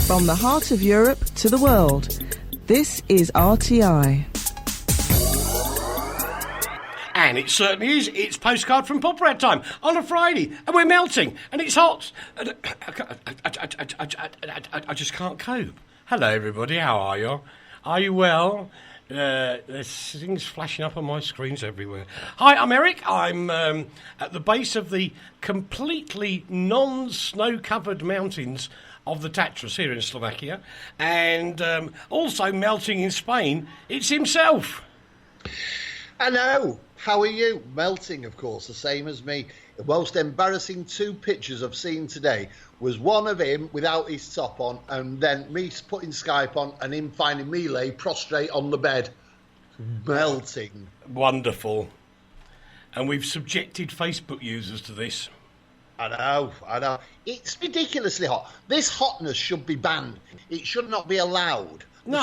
From the heart of Europe to the world, this is RTI. And it certainly is. It's Postcard from Poprad time on a Friday, and we're melting, and it's hot. And I just can't cope. Hello, everybody. How are you? Are you well? There's things flashing up on my screens everywhere. Hi, I'm Eric. I'm at the base of the completely non-snow-covered mountains of the Tatras here in Slovakia, and also melting in Spain. It's himself. Hello. How are you? Melting, of course, the same as me. The most embarrassing two pictures I've seen today was one of him without his top on, and then me putting Skype on and him finding me lay prostrate on the bed. Melting. Wonderful. And we've subjected Facebook users to this. I know. It's ridiculously hot. This hotness should be banned. It should not be allowed. No.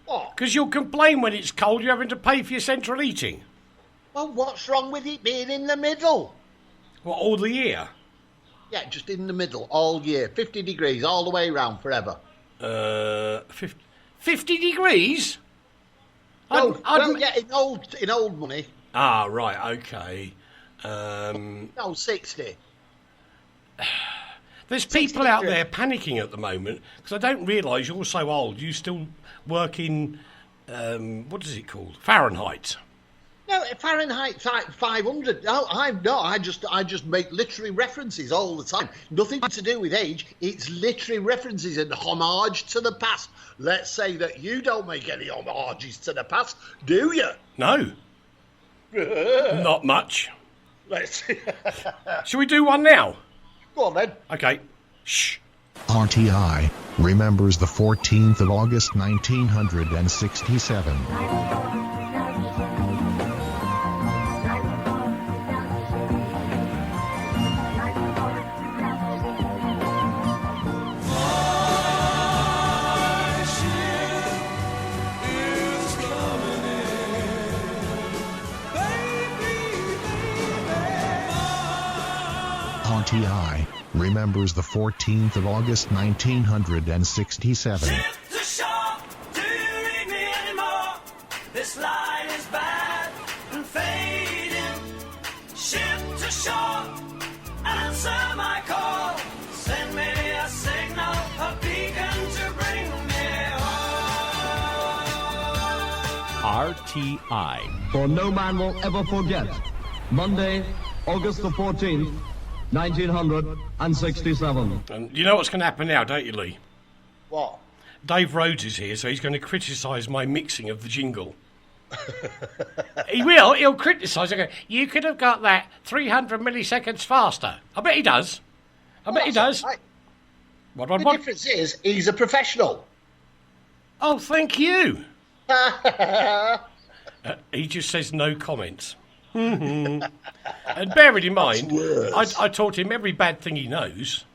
What? Because you'll complain when it's cold you're having to pay for your central heating. Well, what's wrong with it being in the middle? What, all the year? Yeah, just in the middle, all year. 50 degrees, all the way round, forever. 50 degrees? Yeah, in old money. Ah, right, okay. No, 60. There's people out there panicking at the moment because I don't realise you're so old. You still work in, what is it called? Fahrenheit. No, Fahrenheit 500. No, I'm not. I just make literary references all the time. Nothing to do with age. It's literary references and homage to the past. Let's say that you don't make any homages to the past, do you? No. Not much. Let's see. Shall we do one now? Go on then. Okay. Shh. RTI remembers the 14th of August 1967. RTI remembers the 14th of August 1967. Ship to shore, do you need me anymore? This line is bad and fading. Ship to shore, answer my call. Send me a signal, a beacon to bring me home. RTI. For no man will ever forget Monday, August the 14th, 1967. And you know what's going to happen now, don't you, Lee? What? Dave Rhodes is here, so he's going to criticise my mixing of the jingle. He will. He'll criticise. He'll go, you could have got that 300 milliseconds faster. I bet he does. I bet he does. Right. What? The difference is he's a professional. Oh, thank you. He just says no comments. And bearing in mind, I taught him every bad thing he knows.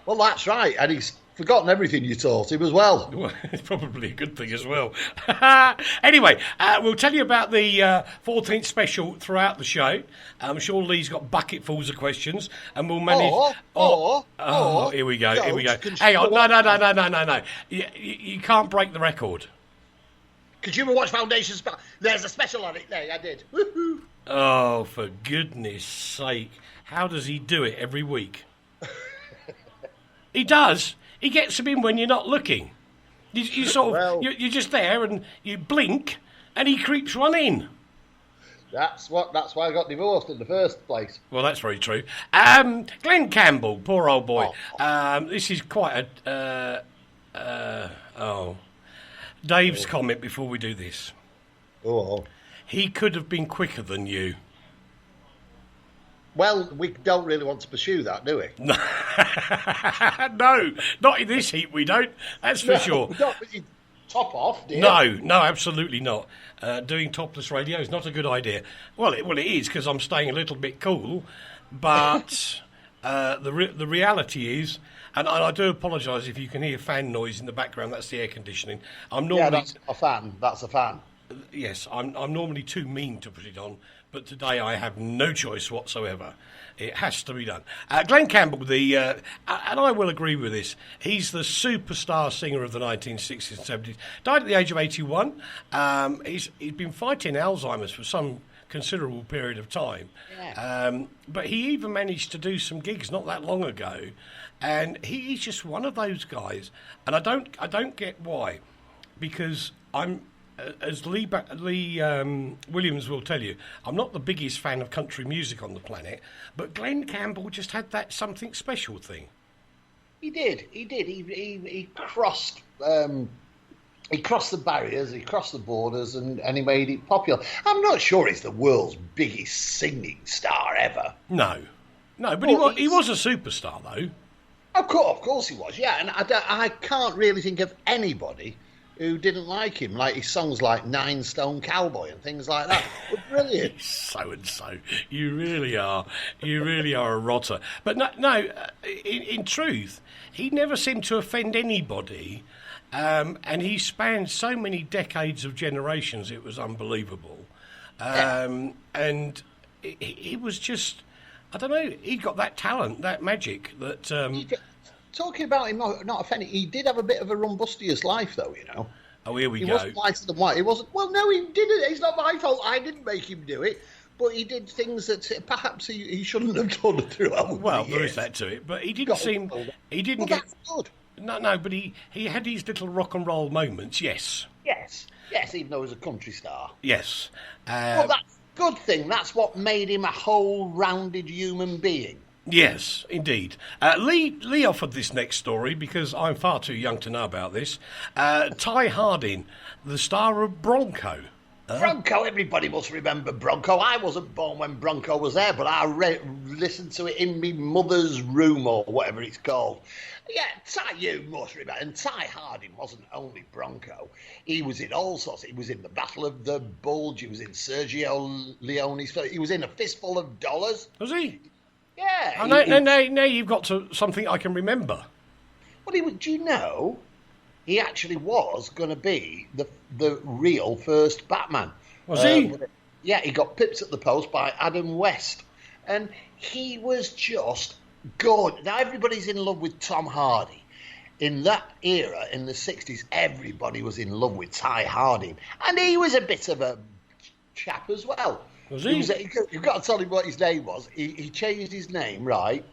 Well, that's right, and he's forgotten everything you taught him as well. Well, it's probably a good thing as well. Anyway, we'll tell you about the 14th special throughout the show. I'm sure Lee's got bucketfuls of questions, and we'll manage. Here we go. Hang on, no. You can't break the record. Consumer Watch Foundation. There's a special on it. There, I did. Woohoo! Oh, for goodness sake. How does he do it every week? He does. He gets them in when you're not looking. You sort of, you're just there and you blink and he creeps one in. That's why I got divorced in the first place. Well, that's very true. Glenn Campbell, poor old boy. This is quite a... Dave's comment before we do this. Oh. He could have been quicker than you. Well, we don't really want to pursue that, do we? No, not in this heat we don't. That's for sure. We don't really top off, do you? No, absolutely not. Doing topless radio is not a good idea. Well, it is because I'm staying a little bit cool, but the reality is... And I do apologise if you can hear fan noise in the background. That's the air conditioning. I'm normally that's a fan. That's a fan. Yes, I'm normally too mean to put it on, but today I have no choice whatsoever. It has to be done. Glenn Campbell, and I will agree with this, he's the superstar singer of the 1960s and 70s. Died at the age of 81. He's been fighting Alzheimer's for some considerable period of time. Yeah. But he even managed to do some gigs not that long ago. And he's just one of those guys. And I don't get why. Because as Lee Williams will tell you, I'm not the biggest fan of country music on the planet, but Glenn Campbell just had that something special thing. He did. He crossed the barriers, he crossed the borders, and he made it popular. I'm not sure he's the world's biggest singing star ever. No, but he was a superstar, though. Of course he was, yeah. And I can't really think of anybody who didn't like him, like his songs like Nine Stone Cowboy and things like that. Were brilliant. So. You really are a rotter. But no, in truth, he never seemed to offend anybody, and he spanned so many decades of generations, it was unbelievable. And he was just, I don't know, he got that talent, that magic that... Talking about him not offending, he did have a bit of a rumbustious life, though, you know. Oh, here we go. He wasn't whiter than white. He wasn't... Well, no, he didn't. It's not my fault. I didn't make him do it. But he did things that perhaps he shouldn't have done throughout. Well, there is that to it. But he didn't seem... He didn't get... That's good. No, but he had these little rock and roll moments, yes. Yes, even though he was a country star. Yes. Well, that's a good thing. That's what made him a whole-rounded human being. Yes, indeed. Leigh offered this next story because I'm far too young to know about this. Ty Harding, the star of Bronco. Bronco, everybody must remember Bronco. I wasn't born when Bronco was there, but I listened to it in my mother's room or whatever it's called. Yeah, Ty, you must remember. And Ty Harding wasn't only Bronco. He was in all sorts. He was in the Battle of the Bulge. He was in Sergio Leone's. He was in A Fistful of Dollars. Was he? Yeah. Now you've got to something I can remember. Well, do you know, he actually was going to be the real first Batman. Was he? Yeah, he got pipped at the post by Adam West. And he was just good. Now, everybody's in love with Tom Hardy. In that era, in the 60s, everybody was in love with Ty Harding. And he was a bit of a chap as well. Was he? You've got to tell him what his name was. He changed his name, right,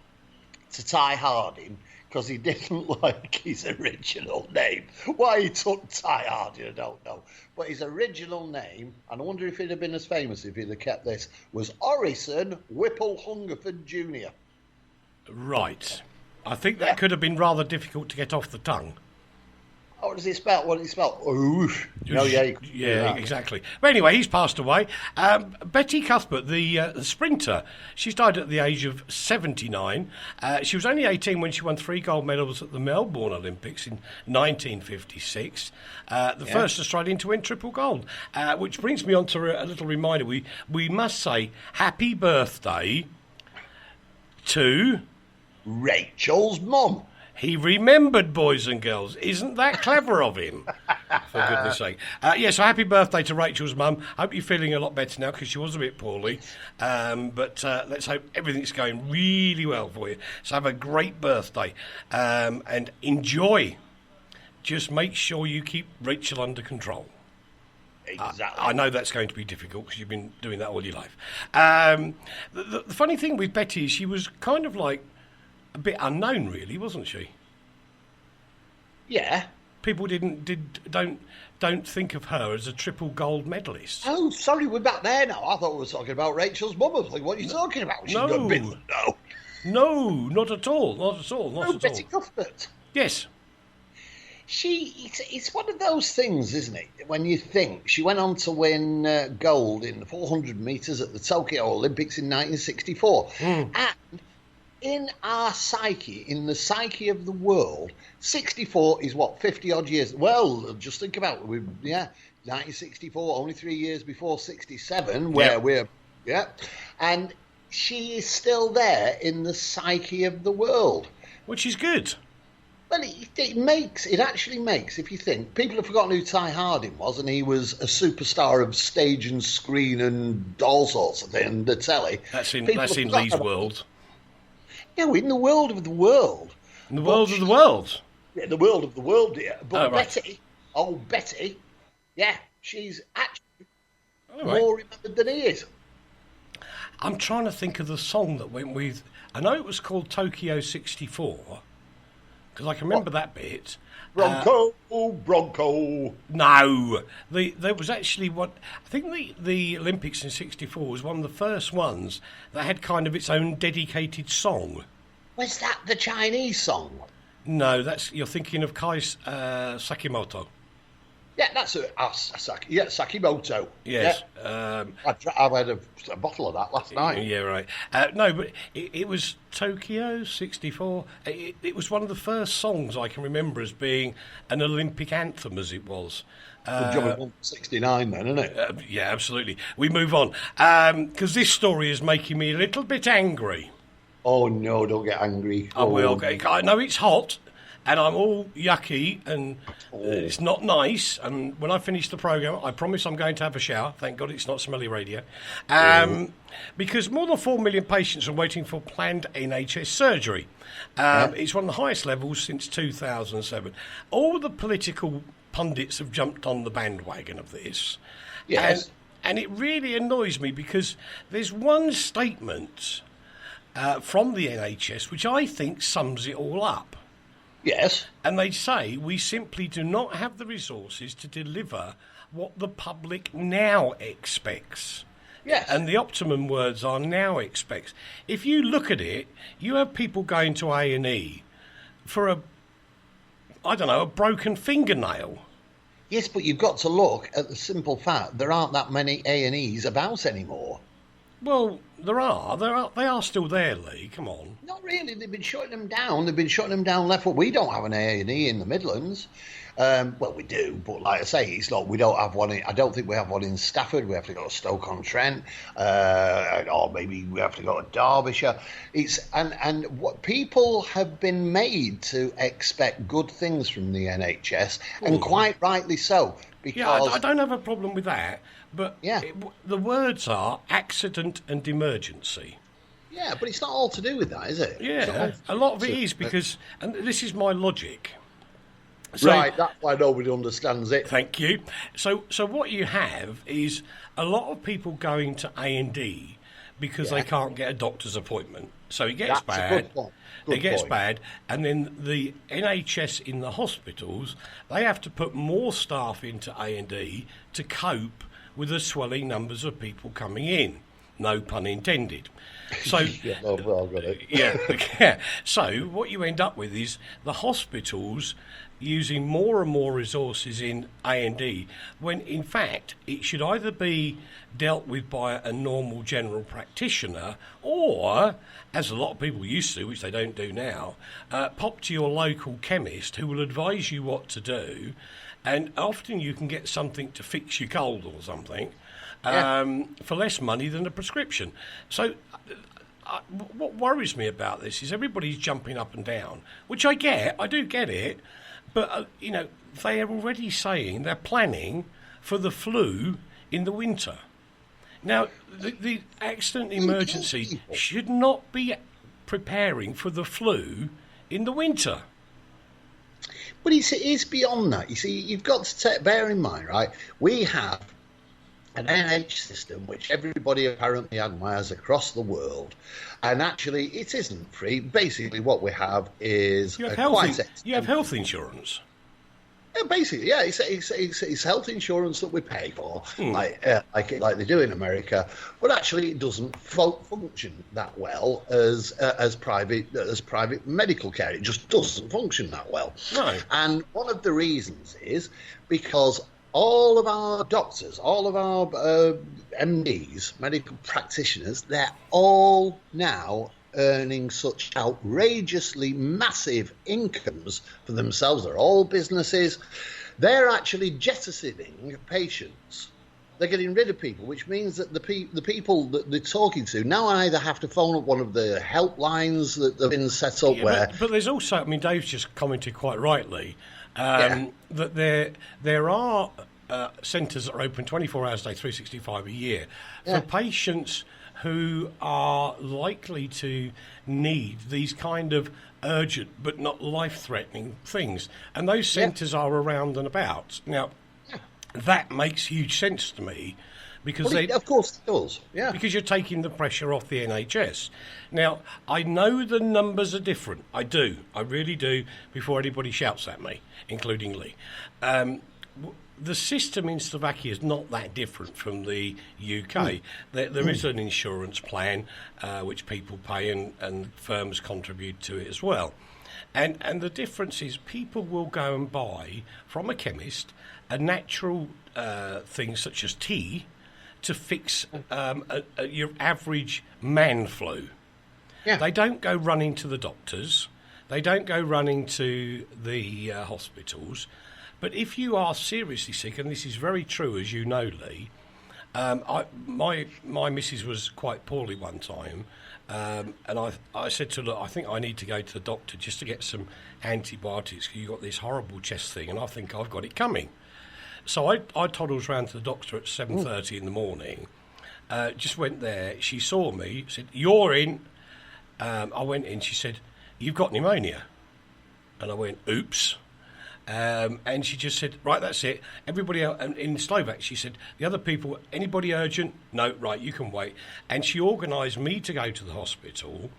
to Ty Harding because he didn't like his original name. Why he took Ty Harding, I don't know. But his original name, and I wonder if he'd have been as famous if he'd have kept this, was Orison Whipple Hungerford Jr. Right. I think that could have been rather difficult to get off the tongue. What does it spell? What does it spell? Oof. No, yeah, exactly. But anyway, he's passed away. Betty Cuthbert, the sprinter, she's died at the age of 79. She was only 18 when she won 3 gold medals at the Melbourne Olympics in 1956. The first Australian to win triple gold. Which brings me on to a little reminder. We must say happy birthday to... Rachel's mum. He remembered, boys and girls. Isn't that clever of him? For goodness sake. So happy birthday to Rachel's mum. Hope you're feeling a lot better now because she was a bit poorly. But let's hope everything's going really well for you. So have a great birthday and enjoy. Just make sure you keep Rachel under control. Exactly. I know that's going to be difficult because you've been doing that all your life. The funny thing with Betty is she was kind of like a bit unknown, really, wasn't she? Yeah. People don't think of her as a triple gold medalist. Oh, sorry, we're back there now. I thought we were talking about Rachel's mum. I was like, what are you talking about? No, not at all. Not at all. Betty Cuthbert. Yes. It's one of those things, isn't it? When you think she went on to win gold in the 400 metres at the Tokyo Olympics in 1964. And in our psyche, in the psyche of the world, 64 is what, 50-odd years? Well, just think about it. 1964, only 3 years before 67, where we're... Yeah. And she is still there in the psyche of the world. Which is good. Well, it actually makes, if you think, people have forgotten who Ty Harding was, and he was a superstar of stage and screen and all sorts of things, the telly. That's in Leigh's world. Yeah, in the world of the world. In the world of the world? Yeah, the world of the world, dear. But right. Betty, yeah, she's actually right. more remembered than he is. I'm trying to think of the song that went with... I know it was called Tokyo 64... because I can remember that bit. Bronco. No, there was actually what I think the Olympics in '64 was one of the first ones that had kind of its own dedicated song. Was that the Chinese song? No, you're thinking of Kai Sakimoto. Yeah, that's Sakimoto. Yes. Yeah. I've had a bottle of that last night. Yeah, right. No, but it was Tokyo 64. It was one of the first songs I can remember as being an Olympic anthem, as it was. Good job of 69 then, isn't it? Yeah, absolutely. We move on. Because this story is making me a little bit angry. Oh, no, don't get angry. I will. I know it's hot. And I'm all yucky, and it's not nice. And when I finish the programme, I promise I'm going to have a shower. Thank God it's not smelly radio. Because more than 4 million patients are waiting for planned NHS surgery. It's one of the highest levels since 2007. All the political pundits have jumped on the bandwagon of this. Yes. And it really annoys me because there's one statement from the NHS which I think sums it all up. Yes. And they say, we simply do not have the resources to deliver what the public now expects. Yes. And the optimum words are now expects. If you look at it, you have people going to A&E for a broken fingernail. Yes, but you've got to look at the simple fact there aren't that many A&Es about anymore. Well, there are. They are still there, Leigh. Come on. Not really. They've been shutting them down. They've been shutting them down left. Well, we don't have an A&E in the Midlands. Well, we do, but like I say, it's not. We don't have one. I don't think we have one in Stafford. We have to go to Stoke-on-Trent, or maybe we have to go to Derbyshire. And what people have been made to expect good things from the NHS, and quite rightly so. Because I don't have a problem with that. But the words are accident and emergency. Yeah, but it's not all to do with that, is it? Yeah, a lot of it is because, and this is my logic. So, right, that's why nobody understands it. Thank you. So what you have is a lot of people going to A&E because they can't get a doctor's appointment. So it gets bad. It gets bad, and then the NHS in the hospitals, they have to put more staff into A&E to cope with the swelling numbers of people coming in. No pun intended. So, So what you end up with is the hospitals using more and more resources in A&E, when in fact it should either be dealt with by a normal general practitioner or, as a lot of people used to, which they don't do now, pop to your local chemist who will advise you what to do, and often you can get something to fix your cold or something for less money than a prescription. So what worries me about this is everybody's jumping up and down, which I do get it, but, they are already saying they're planning for the flu in the winter. Now, the accident emergency should not be preparing for the flu in the winter. But it is beyond that. You see, you've got to bear in mind, right, we have an NHS system which everybody apparently admires across the world, and actually it isn't free. Basically what we have is you have health insurance. Basically, yeah, it's health insurance that we pay for, like they do in America. But actually, it doesn't function that well as private medical care. It just doesn't function that well. No. And one of the reasons is because all of our doctors, all of our MDs, medical practitioners, they're all now earning such outrageously massive incomes for themselves. They're all businesses. They're actually jettisoning patients they're getting rid of people, which means that the people that they're talking to now either have to phone up one of the helplines that have been set up But there's also, I mean, Dave's just commented quite rightly that there are centres that are open 24 hours a day, 365 a year for patients who are likely to need these kind of urgent but not life-threatening things. And those centres are around and about. Now, that makes huge sense to me because of course it does. Yeah. Because you're taking the pressure off the NHS. Now, I know the numbers are different. I do. I really do, before anybody shouts at me, including Leigh. The system in Slovakia is not that different from the UK. There is an insurance plan which people pay and firms contribute to it as well. And the difference is people will go and buy from a chemist a natural thing such as tea to fix your average man flu. Yeah. They don't go running to the doctors. They don't go running to the hospitals. But if you are seriously sick, and this is very true, as you know, Leigh, my missus was quite poorly one time, and I said to her, look, I think I need to go to the doctor just to get some antibiotics because you've got this horrible chest thing, and I think I've got it coming. So I toddled round to the doctor at 7:30 in the morning, just went there. She saw me, said, "You're in." I went in, she said, "You've got pneumonia." And I went, "Oops." And she just said, "Right, that's it. Everybody else," and in Slovak, she said, "The other people, anybody urgent? No, right, you can wait." And she organised me to go to the hospital.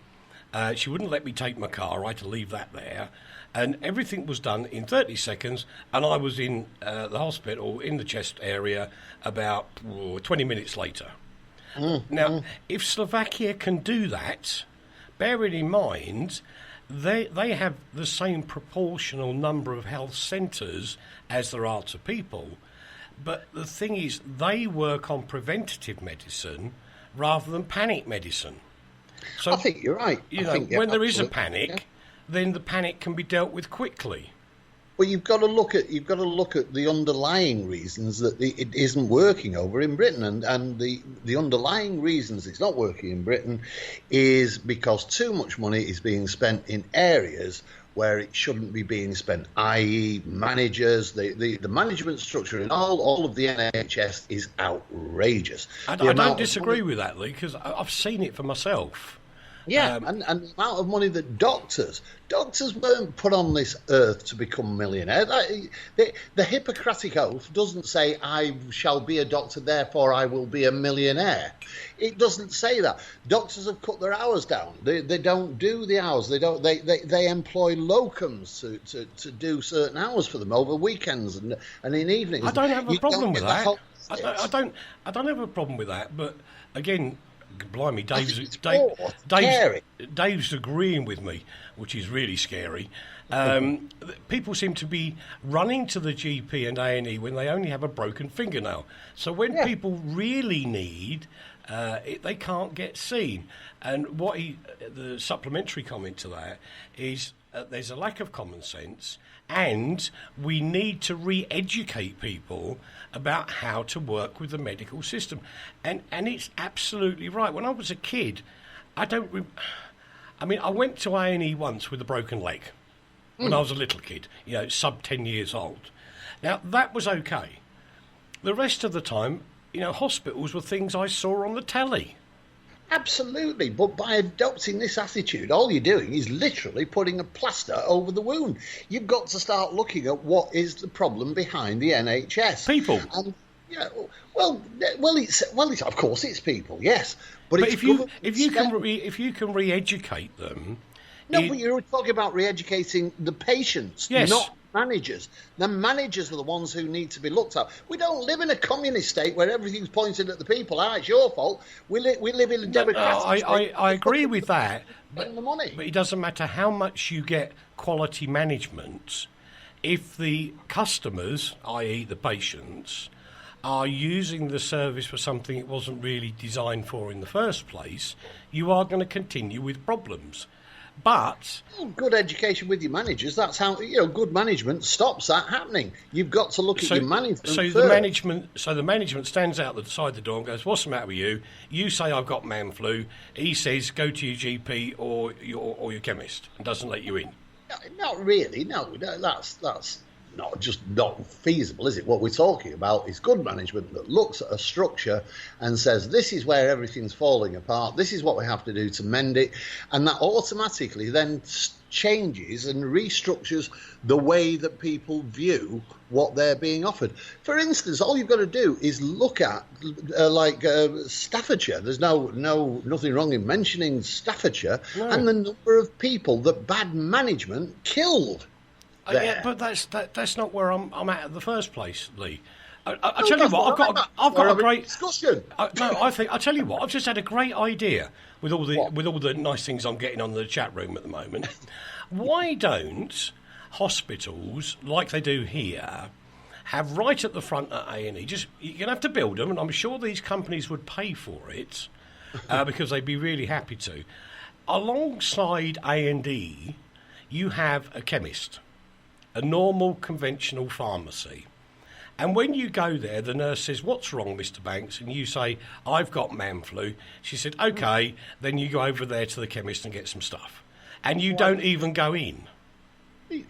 She wouldn't let me take my car. I had to leave that there. And everything was done in 30 seconds, and I was in the hospital, in the chest area, about 20 minutes later. Now, if Slovakia can do that, bearing in mind they have the same proportional number of health centres as there are to people, but the thing is they work on preventative medicine rather than panic medicine. So I think you're right. When there is a panic, then the panic can be dealt with quickly. Well, you've got to look at the underlying reasons that it isn't working over in Britain, and the underlying reasons it's not working in Britain is because too much money is being spent in areas where it shouldn't be being spent, i.e. managers. The management structure in all of the NHS is outrageous. I don't disagree with that, Leigh, because I've seen it for myself. Yeah, and the amount of money that doctors weren't put on this earth to become millionaires. The Hippocratic Oath doesn't say, "I shall be a doctor, therefore I will be a millionaire." It doesn't say that. Doctors have cut their hours down. They don't do the hours. They employ locums to do certain hours for them over weekends and in evenings. I don't have a problem with that. I don't have a problem with that. But again, blimey, Dave's agreeing with me, which is really scary. People seem to be running to the GP and A&E when they only have a broken fingernail. So when people really need, they can't get seen. And the supplementary comment to that is there's a lack of common sense, and we need to re-educate people about how to work with the medical system. And it's absolutely right. When I was a kid, I went to A&E once with a broken leg when I was a little kid, sub 10 years old. Now, that was okay. The rest of the time, hospitals were things I saw on the telly. Absolutely, but by adopting this attitude, all you're doing is literally putting a plaster over the wound. You've got to start looking at what is the problem behind the NHS. People. And, it's of course it's people, yes. But if you can re-educate them. No, but you're talking about re-educating the patients, not managers. The managers are the ones who need to be looked at. We don't live in a communist state where everything's pointed at the people. It's your fault. We live in a democratic state. I agree with that. But the money. But it doesn't matter how much you get quality management if the customers, i.e. the patients, are using the service for something it wasn't really designed for in the first place. You are going to continue with problems. But good education with your managers. That's how good management stops that happening. You've got to look at your management. So the management stands out the side of the door and goes, "What's the matter with you?" You say, "I've got man flu." He says, "Go to your GP or your chemist," and doesn't let you in. Not really. No, that's not feasible, is it? What we're talking about is good management that looks at a structure and says, this is where everything's falling apart, this is what we have to do to mend it, and that automatically then changes and restructures the way that people view what they're being offered. For instance, all you've got to do is look at Staffordshire. There's nothing wrong in mentioning Staffordshire, and the number of people that bad management killed. Yeah, but that's not where I'm at in the first place, Lee. I tell you what, I've got a great discussion. I tell you what, I've just had a great idea with all the nice things I'm getting on the chat room at the moment. Why don't hospitals, like they do here, have right at the front at A&E? You're gonna have to build them, and I'm sure these companies would pay for it because they'd be really happy to. Alongside A&E, you have a chemist. A normal, conventional pharmacy. And when you go there, the nurse says, "What's wrong, Mr. Banks?" And you say, "I've got man flu." She said, "OK." Then you go over there to the chemist and get some stuff. And you don't even go in. Yeah,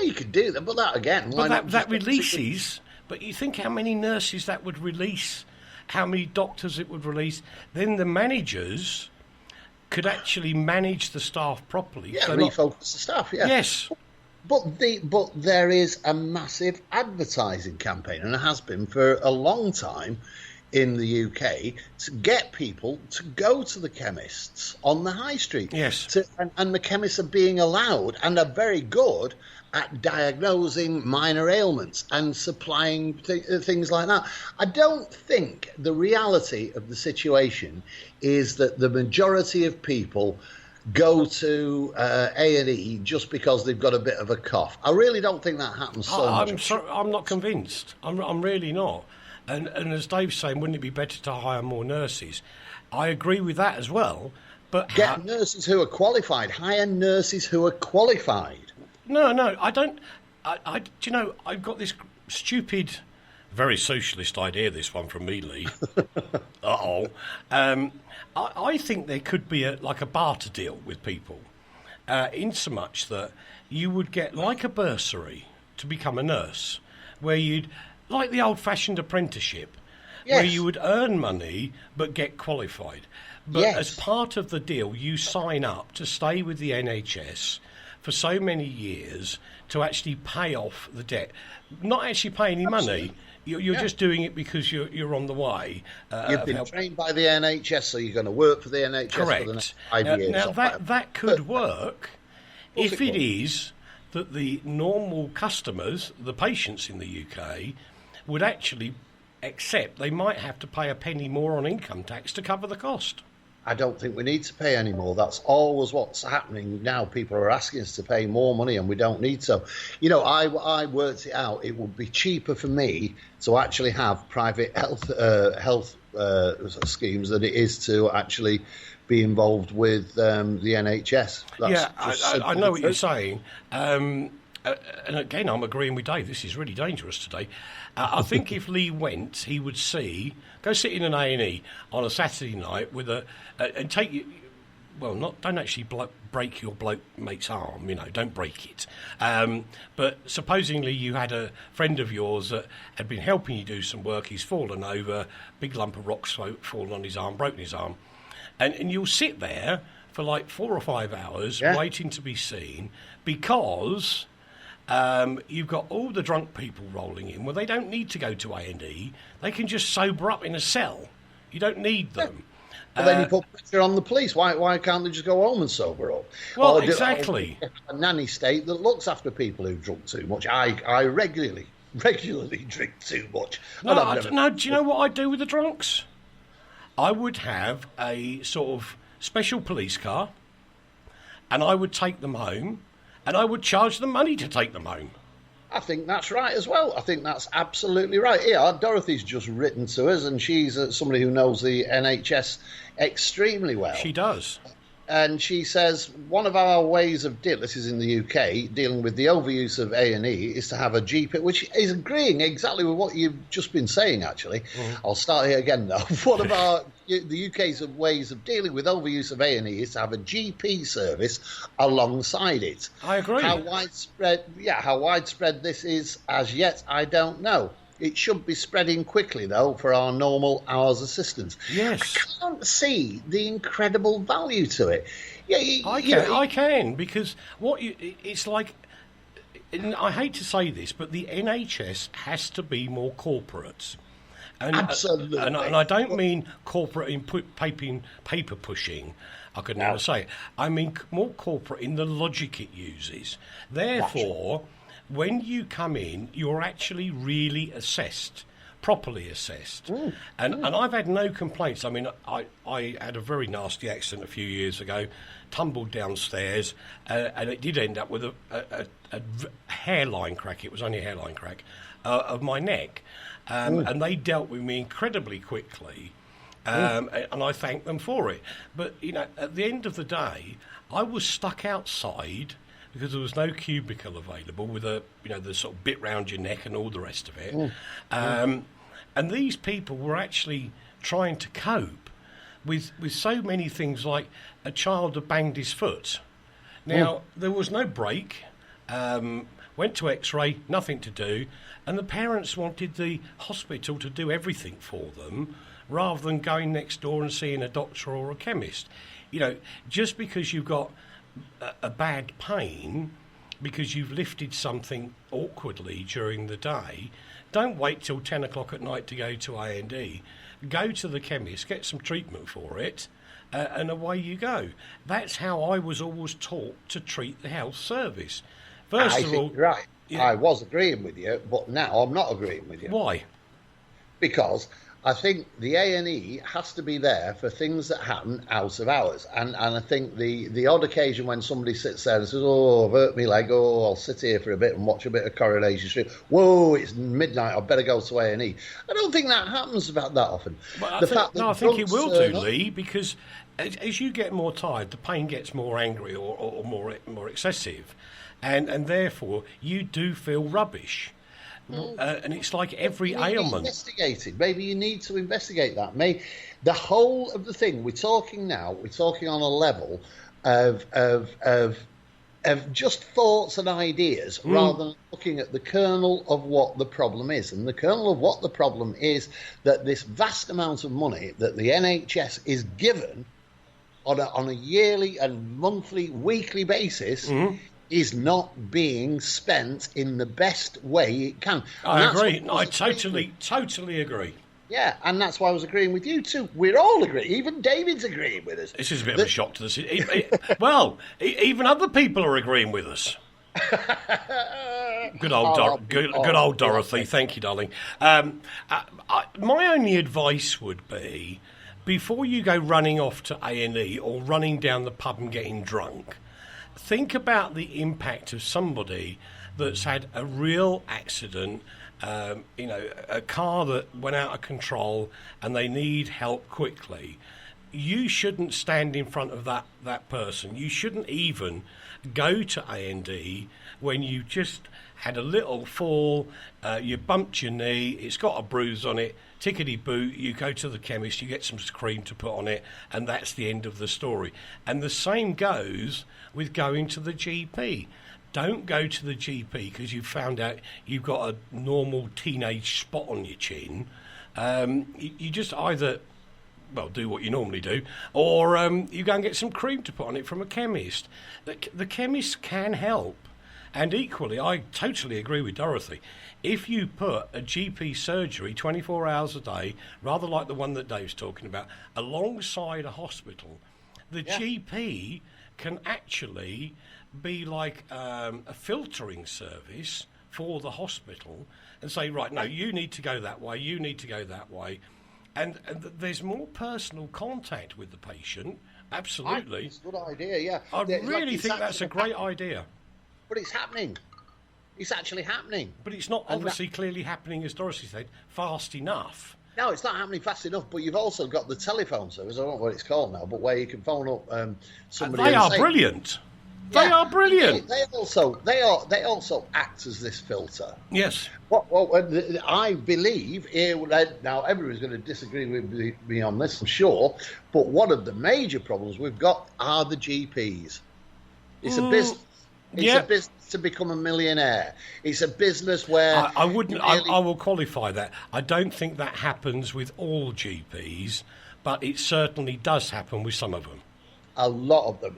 you could do that, but that again... But that releases... But you think how many nurses that would release, how many doctors it would release. Then the managers could actually manage the staff properly. Yeah, refocus the staff, yeah. Yes. But there is a massive advertising campaign, and it has been for a long time in the UK, to get people to go to the chemists on the high street. Yes. And the chemists are being allowed, and are very good at diagnosing minor ailments and supplying things like that. I don't think the reality of the situation is that the majority of people go to A&E just because they've got a bit of a cough. I really don't think that happens so much. I'm not convinced. I'm really not. And as Dave's saying, wouldn't it be better to hire more nurses? I agree with that as well. But get nurses who are qualified. Hire nurses who are qualified. No, I don't. Do you know, I've got this stupid, very socialist idea, this one from me, Lee. I think there could be a barter deal with people, in so much that you would get like a bursary to become a nurse, where you'd, like the old-fashioned apprenticeship, where you would earn money but get qualified. But as part of the deal, you sign up to stay with the NHS for so many years to actually pay off the debt. Not actually pay any money. You're just doing it because you're on the way. You've been trained by the NHS, so you're going to work for the NHS Correct. for the next 5 years. Now that could work if it is that the normal customers, the patients in the UK, would actually accept they might have to pay a penny more on income tax to cover the cost. I don't think we need to pay any more. That's always what's happening now. People are asking us to pay more money, and we don't need to. You know, I worked it out. It would be cheaper for me to actually have private health schemes than it is to actually be involved with the NHS. I know what you're saying. And again, I'm agreeing with Dave. This is really dangerous today. I think if Lee went, he would go sit in an A&E on a Saturday night with and take you. Well, don't actually break your bloke mate's arm. Don't break it. But supposedly you had a friend of yours that had been helping you do some work. He's fallen over, big lump of rocks fallen on his arm, broken his arm, and you'll sit there for like 4 or 5 hours waiting to be seen because. You've got all the drunk people rolling in. Well, they don't need to go to A&E. They can just sober up in a cell. You don't need them. Well, then you put pressure on the police. Why can't they just go home and sober up? Well, exactly. A nanny state that looks after people who drink too much. I regularly drink too much. No, do you know what I'd do with the drunks? I would have a sort of special police car, and I would take them home. And I would charge them money to take them home. I think that's right as well. I think that's absolutely right. Yeah, Dorothy's just written to us, and she's somebody who knows the NHS extremely well. She does. And she says one of our ways of this is in the UK, dealing with the overuse of A&E is to have a GP, which is agreeing exactly with what you've just been saying, actually. I'll start here again, though. One of the UK's ways of dealing with overuse of A&E is to have a GP service alongside it. I agree. How widespread this is, as yet, I don't know. It should be spreading quickly, though, for our normal hours assistance. Yes. I can't see the incredible value to it. Yeah, I can, because it's like, and I hate to say this, but the NHS has to be more corporate. And, absolutely. And I don't mean corporate in paper pushing. I could never say it. I mean more corporate in the logic it uses. Therefore, when you come in, you're actually really assessed, properly assessed. And I've had no complaints. I mean, I had a very nasty accident a few years ago, tumbled downstairs, and it did end up with a hairline crack. It was only a hairline crack of my neck. And they dealt with me incredibly quickly, and I thank them for it. But, at the end of the day, I was stuck outside because there was no cubicle available with the sort of bit round your neck and all the rest of it. And these people were actually trying to cope with so many things, like a child had banged his foot. Now, there was no break, went to X-ray, nothing to do, and the parents wanted the hospital to do everything for them rather than going next door and seeing a doctor or a chemist. Just because you've got a bad pain because you've lifted something awkwardly during the day, don't wait till 10 o'clock at night to go to A&E. Go to the chemist, get some treatment for it, and away you go. That's how I was always taught to treat the health service. First of all, right. Yeah. I was agreeing with you, but now I'm not agreeing with you. Why? Because I think the A&E has to be there for things that happen out of hours. And I think the odd occasion when somebody sits there and says, "Oh, I've hurt me leg, I'll sit here for a bit and watch a bit of Coronation Street. Whoa, it's midnight, I better go to A&E." I don't think that happens about that often. I think it will do, Lee, because as you get more tired, the pain gets more angry or more excessive. And therefore, you do feel rubbish. And it's like every ailment. Maybe you need to investigate that. The whole of the thing we're talking on a level of just thoughts and ideas rather than looking at the kernel of what the problem is. And the kernel of what the problem is that this vast amount of money that the NHS is given on a yearly and monthly, weekly basis is not being spent in the best way it can. I agree. I totally agree. Yeah, and that's why I was agreeing with you too. We're all agreeing. Even David's agreeing with us. This is a bit of a shock to the city. Even other people are agreeing with us. Good old Dorothy. Thank you, darling. My only advice would be, before you go running off to A&E or running down the pub and getting drunk, think about the impact of somebody that's had a real accident, a car that went out of control and they need help quickly. You shouldn't stand in front of that person. You shouldn't even go to A&E when you just had a little fall, you bumped your knee, it's got a bruise on it, tickety-boo, you go to the chemist, you get some cream to put on it, and that's the end of the story. And the same goes with going to the GP. Don't go to the GP because you've found out you've got a normal teenage spot on your chin. You just either, do what you normally do, or you go and get some cream to put on it from a chemist. The chemist can help. And equally, I totally agree with Dorothy. If you put a GP surgery 24 hours a day, rather like the one that Dave's talking about, alongside a hospital, the GP can actually be like a filtering service for the hospital and say, right, no, you need to go that way, you need to go that way. And there's more personal contact with the patient, absolutely. It's a good idea, yeah. I really think that's a great idea. But it's happening. It's actually happening. But it's not obviously clearly happening, as Dorothy said, fast enough. No, it's not happening fast enough. But you've also got the telephone service. I don't know what it's called now, but where you can phone up somebody. They and are say, brilliant. Yeah, They are brilliant. They also act as this filter. Yes. Well, I believe here now everyone's going to disagree with me on this, I'm sure. But one of the major problems we've got are the GPs. It's a business. It's a business to become a millionaire. It's a business where I wouldn't. I will qualify that. I don't think that happens with all GPs, but it certainly does happen with some of them. A lot of them.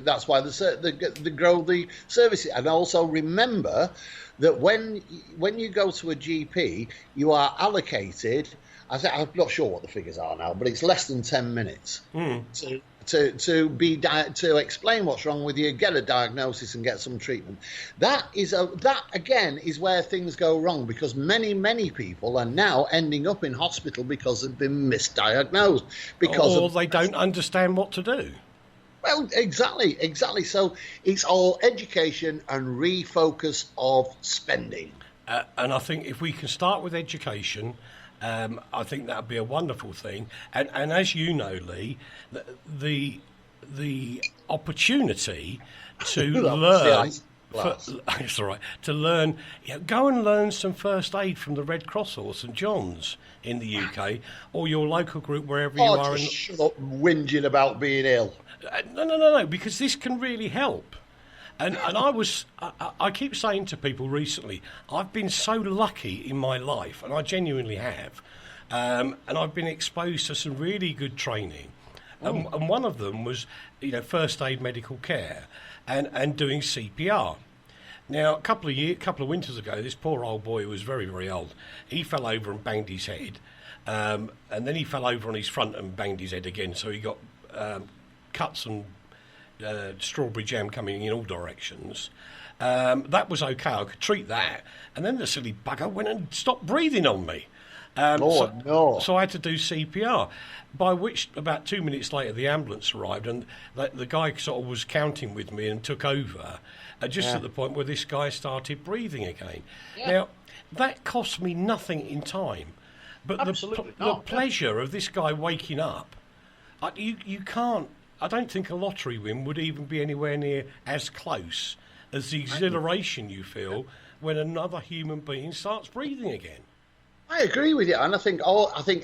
That's why they grow the services. And also remember that when you go to a GP, you are allocated. I'm not sure what the figures are now, but it's less than 10 minutes to explain what's wrong with you, get a diagnosis, and get some treatment. That again is where things go wrong, because many people are now ending up in hospital because they've been misdiagnosed or they don't understand what to do. Well, exactly. So it's all education and refocus of spending. And I think if we can start with education, I think that would be a wonderful thing. And as you know, Leigh, the opportunity to learn. It's all right. To learn, go and learn some first aid from the Red Cross or St John's in the UK, or your local group, wherever you are. Just shut up whinging about being ill. No, because this can really help. And I keep saying to people recently, I've been so lucky in my life, and I genuinely have, and I've been exposed to some really good training. And one of them was, first aid medical care and doing CPR. Now, a couple of winters ago, this poor old boy who was very, very old, he fell over and banged his head, and then he fell over on his front and banged his head again, so he got cuts and strawberry jam coming in all directions. That was okay, I could treat that. And then the silly bugger went and stopped breathing on me. So I had to do CPR, by which about 2 minutes later the ambulance arrived, and the guy sort of was counting with me and took over at the point where this guy started breathing again. Yeah. Now, that cost me nothing in time, but the pleasure of this guy waking up, you can't. I don't think a lottery win would even be anywhere near as close as the exhilaration you feel when another human being starts breathing again. I agree with you, and I think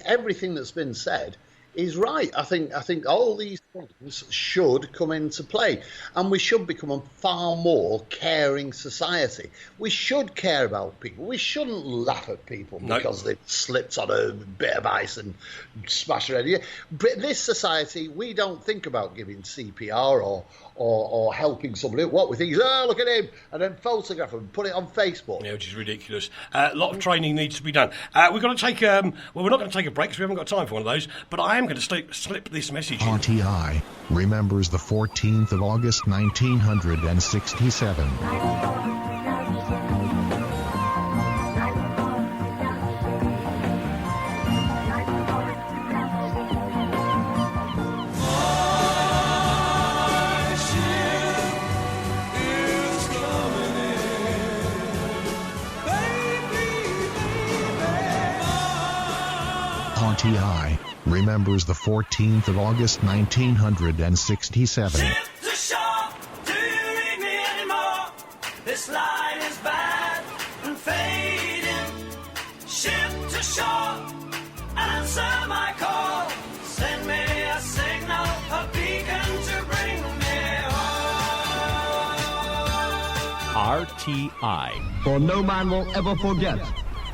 everything that's been said is right. I think all these things should come into play, and we should become a far more caring society. We should care about people. We shouldn't laugh at people because they've slipped on a bit of ice and smashed their head. But this society, we don't think about giving CPR or helping somebody. What we think is, look at him, and then photograph him, put it on Facebook. Yeah, which is ridiculous. A lot of training needs to be done. We've got to take. We're not going to take a break because we haven't got time for one of those. But I am going to slip this message in. RTI remembers the 14th of August, 1967. RTI remembers the 14th of August, 1967. Ship to shore, do you need me anymore? This line is bad and fading. Ship to shore, answer my call. Send me a signal, a beacon to bring me home. RTI. For no man will ever forget.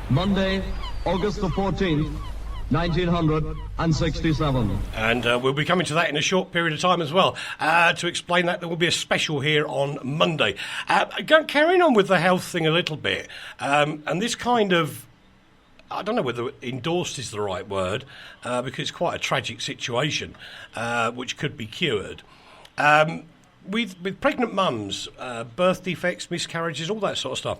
Monday, August the 14th, 1967. And we'll be coming to that in a short period of time as well. To explain that, there will be a special here on Monday. Carrying on with the health thing a little bit, and this kind of, I don't know whether endorsed is the right word, because it's quite a tragic situation, which could be cured. With pregnant mums, birth defects, miscarriages, all that sort of stuff,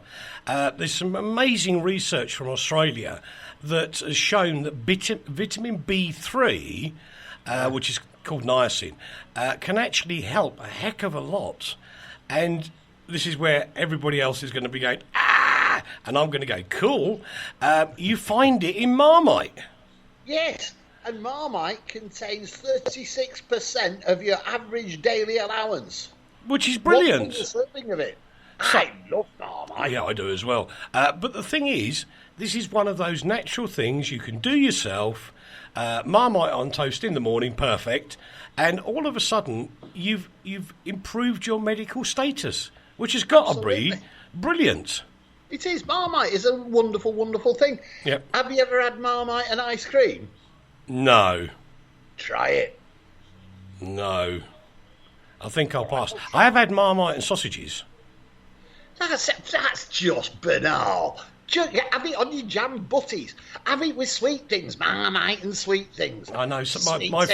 there's some amazing research from Australia that has shown that vitamin B3, which is called niacin, can actually help a heck of a lot. And this is where everybody else is going to be going, and I'm going to go, cool. You find it in Marmite. Yes, and Marmite contains 36% of your average daily allowance. Which is brilliant. What's the serving of it? I love Marmite. Yeah, I do as well. But the thing is, this is one of those natural things you can do yourself. Marmite on toast in the morning, perfect. And all of a sudden, you've improved your medical status, which has got to be brilliant. It is. Marmite is a wonderful, wonderful thing. Yep. Have you ever had Marmite and ice cream? No. Try it. No. I think I'll pass. I have had Marmite and sausages. That's just banal. Have it on your jam butties. Have it with sweet things. Marmite and sweet things. I know. So my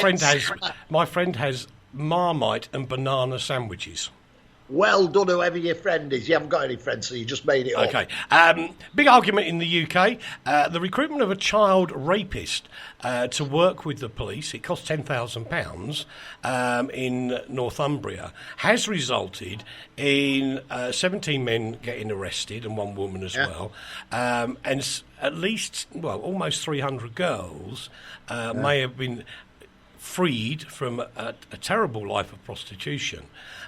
friend has Marmite and banana sandwiches. Well done, whoever your friend is. You haven't got any friends, so you just made it up. Okay. Big argument in the UK. The recruitment of a child rapist to work with the police, it cost £10,000 in Northumbria, has resulted in 17 men getting arrested and one woman as well. And at least, almost 300 girls may have been freed from a terrible life of prostitution.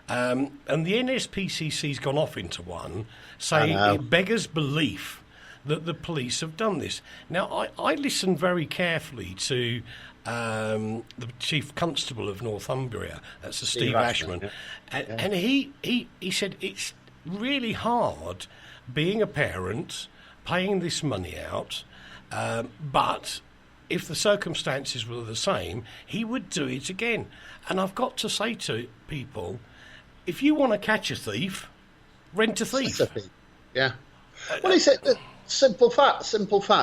And the NSPCC's gone off into one, saying it beggars belief that the police have done this. Now, I listened very carefully to the Chief Constable of Northumbria, that's Steve Ashman, and he said it's really hard being a parent, paying this money out, but if the circumstances were the same, he would do it again. And I've got to say to people, if you want to catch a thief, rent a thief. Yeah. Well, he said, simple fact,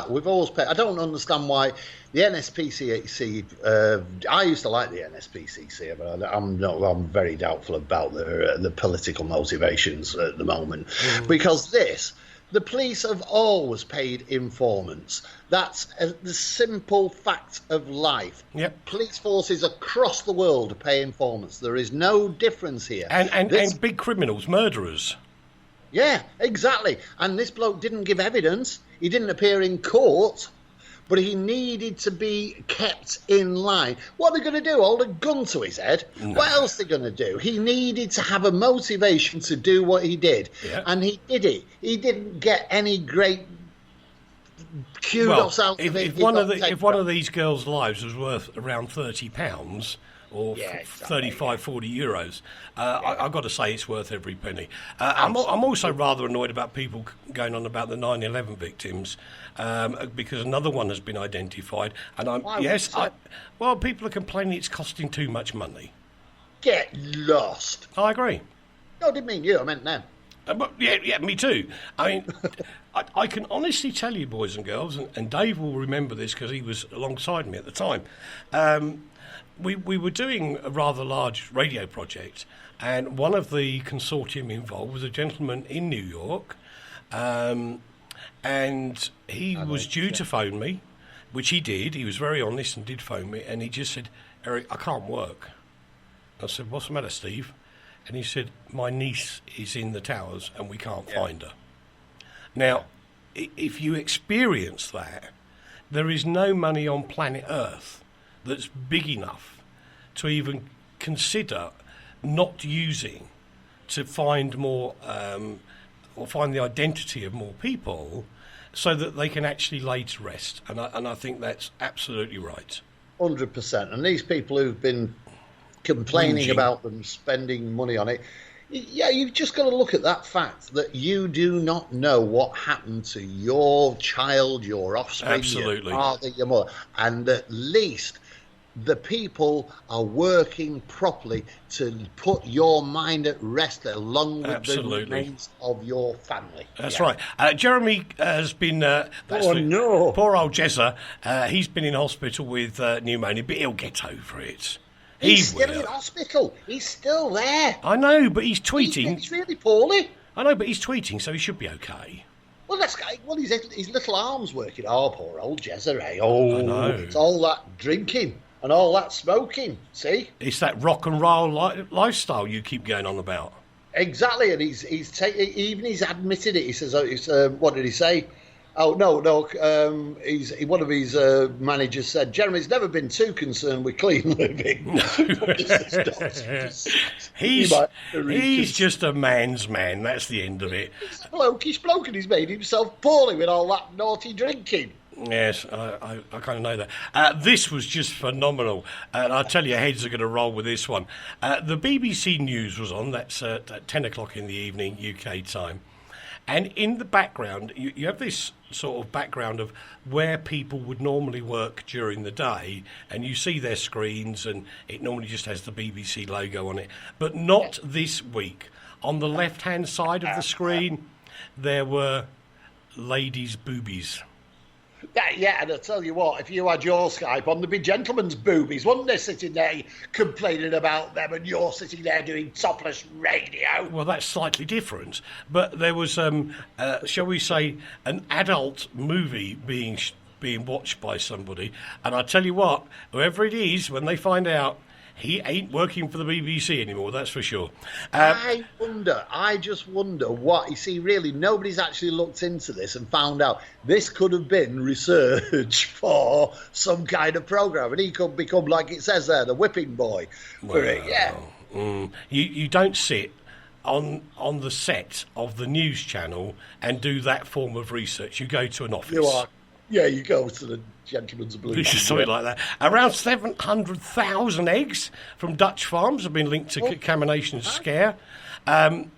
we've always paid. I don't understand why the NSPCC, I used to like the NSPCC, but I'm very doubtful about the political motivations at the moment. Because the police have always paid informants. That's the simple fact of life. Yep. Police forces across the world pay informants. There is no difference here. And big criminals, murderers. Yeah, exactly. And this bloke didn't give evidence. He didn't appear in court. But he needed to be kept in line. What are they going to do? Hold a gun to his head? No. What else are they going to do? He needed to have a motivation to do what he did. Yeah. And he did it. He didn't get any great kudos out of it. If one of these girls' lives was worth around £30 or 35, 40 euros, I've got to say it's worth every penny. I'm also rather annoyed about people going on about the 9/11 victims, because another one has been identified. And people are complaining it's costing too much money. Get lost. I agree. No, I didn't mean you. I meant them. Yeah, me too. I mean, I can honestly tell you, boys and girls, and Dave will remember this because he was alongside me at the time. We were doing a rather large radio project, and one of the consortium involved was a gentleman in New York, and he was due to phone me, which he did. He was very honest and did phone me, and he just said, "Eric, I can't work." I said, "What's the matter, Steve?" And he said, "My niece is in the towers and we can't find her." Now, if you experience that, there is no money on planet Earth that's big enough to even consider not using to find more or find the identity of more people so that they can actually lay to rest. And I think that's absolutely right. 100%. And these people who've been complaining about them spending money on it, you've just got to look at that fact that you do not know what happened to your child, your offspring, absolutely, your father, your mother, and at least the people are working properly to put your mind at rest along with the remains of your family. That's right. Jeremy has been... no. Poor old Jezza. He's been in hospital with pneumonia, but he'll get over it. He's still in hospital. He's still there. I know, but he's tweeting. He's really poorly. I know, but he's tweeting, so he should be okay. Well, his little arm's working. Oh, poor old Jezza, eh? Oh, I know. It's all that drinking and all that smoking, see? It's that rock and roll lifestyle you keep going on about. Exactly, and he's admitted it. He says, what did he say? Oh, no. One of his managers said, Jeremy's never been too concerned with clean living. He's just a man's man. That's the end of it. He's a blokish bloke and he's made himself poorly with all that naughty drinking. Yes, I kind of know that. This was just phenomenal. And I tell you, heads are going to roll with this one. The BBC News was on. That's at 10 o'clock in the evening, UK time. And in the background, you have this sort of background of where people would normally work during the day, and you see their screens, and it normally just has the BBC logo on it. But not this week. On the left-hand side of the screen, there were ladies' boobies. Yeah, and I tell you what, if you had your Skype on, there'd be gentlemen's boobies, wouldn't they, sitting there complaining about them, and you're sitting there doing topless radio? Well, that's slightly different. But there was, shall we say, an adult movie being watched by somebody. And I tell you what, whoever it is, when they find out, he ain't working for the BBC anymore, that's for sure. I just wonder what, you see, really, nobody's actually looked into this and found out this could have been research for some kind of programme, and he could become, like it says there, the whipping boy for it, yeah. You don't sit on the set of the news channel and do that form of research. You go to an office. You are. Yeah, you go to the gentleman's blue. Something like that. Around 700,000 eggs from Dutch farms have been linked to contamination scare. Can